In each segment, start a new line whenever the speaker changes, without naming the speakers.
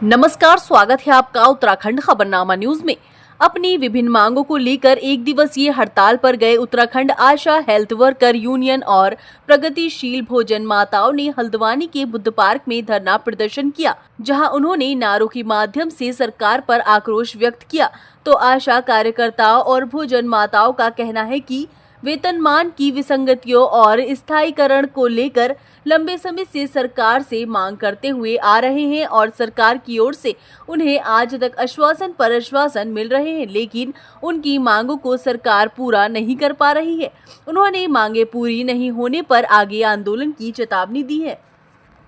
नमस्कार, स्वागत है आपका उत्तराखंड खबरनामा न्यूज में। अपनी विभिन्न मांगों को लेकर एक दिवसीय हड़ताल पर गए उत्तराखंड आशा हेल्थ वर्कर यूनियन और प्रगतिशील भोजन माताओं ने हल्द्वानी के बुद्ध पार्क में धरना प्रदर्शन किया, जहां उन्होंने नारों के माध्यम से सरकार पर आक्रोश व्यक्त किया। तो आशा कार्यकर्ताओं और भोजन माताओं का कहना है कि वेतनमान की विसंगतियों और स्थायीकरण को लेकर लंबे समय से सरकार से मांग करते हुए आ रहे हैं और सरकार की ओर से उन्हें आज तक आश्वासन पर आश्वासन मिल रहे हैं, लेकिन उनकी मांगों को सरकार पूरा नहीं कर पा रही है। उन्होंने मांगे पूरी नहीं होने पर आगे आंदोलन की चेतावनी दी है।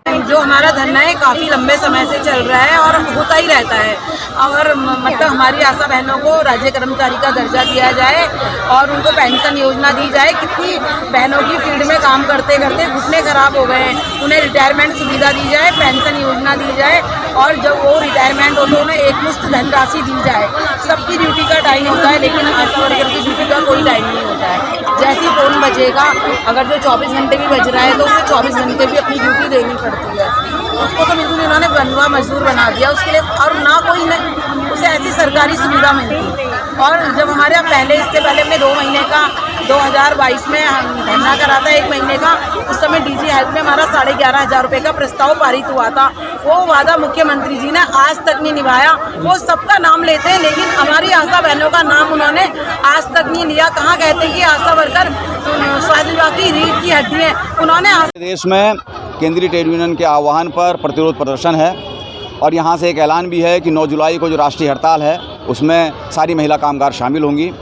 जो हमारा धरना है काफ़ी लंबे समय से चल रहा है और होता ही रहता है। और मतलब हमारी आशा बहनों को राज्य कर्मचारी का दर्जा दिया जाए और उनको पेंशन योजना दी जाए। कितनी बहनों की फील्ड में काम करते करते घुटने खराब हो गए हैं, उन्हें रिटायरमेंट सुविधा दी जाए, पेंशन योजना दी जाए और जब वो रिटायरमेंट हो तो उन्हें एक मुश्त धनराशि दी जाए। सबकी ड्यूटी का टाइम होता है, लेकिन आशा वर्कर की ड्यूटी का कोई टाइम नहीं होता है। जैसे ही फ़ोन बजेगा, अगर जो 24 घंटे भी बज रहा है तो उसे 24 घंटे भी अपनी ड्यूटी देनी पड़ती है। उसको तो बिल्कुल इन्होंने बनवा मजदूर बना दिया उसके लिए, और ना कोई उसे ऐसी सरकारी सुविधा मिलती। और जब हमारे यहाँ पहले इससे पहले हमने 2 महीने का 2022 में धरना करा था, 1 महीने का, उस समय डीजी हेल्थ में हमारा 11,500 रुपये का प्रस्ताव पारित हुआ था। वो वादा मुख्यमंत्री जी ने आज तक नहीं निभाया। वो सबका नाम लेते हैं, लेकिन हमारी आशा बहनों का नाम उन्होंने आज तक नहीं लिया। कहाँ कहते हैं कि आशा वर्कर स्वास्थ्य विभाग की रीढ़ की हड्डी है। उन्होंने
देश में केंद्रीय ट्रेड यूनियन के आह्वान पर प्रतिरोध प्रदर्शन है और यहाँ से एक ऐलान भी है कि 9 जुलाई को जो राष्ट्रीय हड़ताल है उसमें सारी महिला कामगार शामिल होंगी।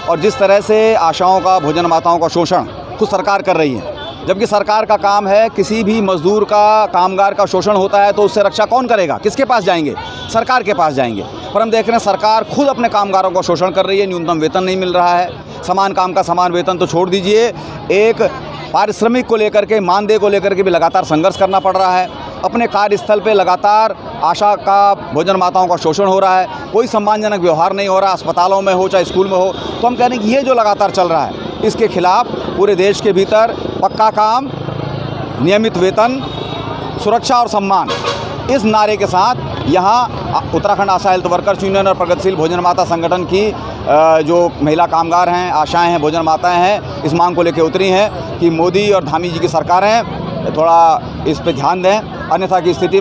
और जिस तरह से आशाओं का, भोजन माताओं का शोषण खुद सरकार कर रही है, जबकि सरकार का काम है, किसी भी मजदूर का, कामगार का शोषण होता है तो उससे रक्षा कौन करेगा? किसके पास जाएंगे? सरकार के पास जाएंगे। पर हम देख रहे हैं सरकार खुद अपने कामगारों का शोषण कर रही है। न्यूनतम वेतन नहीं मिल रहा है, समान काम का समान वेतन तो छोड़ दीजिए, एक पारिश्रमिक को लेकर के, मानदेय को लेकर के भी लगातार संघर्ष करना पड़ रहा है। अपने कार्यस्थल पे लगातार आशा का, भोजन माताओं का शोषण हो रहा है, कोई सम्मानजनक व्यवहार नहीं हो रहा, अस्पतालों में हो चाहे स्कूल में हो। तो हम कह रहे हैं कि ये जो लगातार चल रहा है, इसके खिलाफ पूरे देश के भीतर पक्का काम, नियमित वेतन, सुरक्षा और सम्मान, इस नारे के साथ यहाँ उत्तराखंड आशा हेल्थ वर्कर्स यूनियन और प्रगतिशील भोजन माता संगठन की जो महिला कामगार हैं, आशाएं हैं, भोजन माताएं हैं, इस मांग को लेकर उतरी हैं कि मोदी और धामी जी की सरकारें थोड़ा इस पे ध्यान दें, अन्यथा की स्थिति में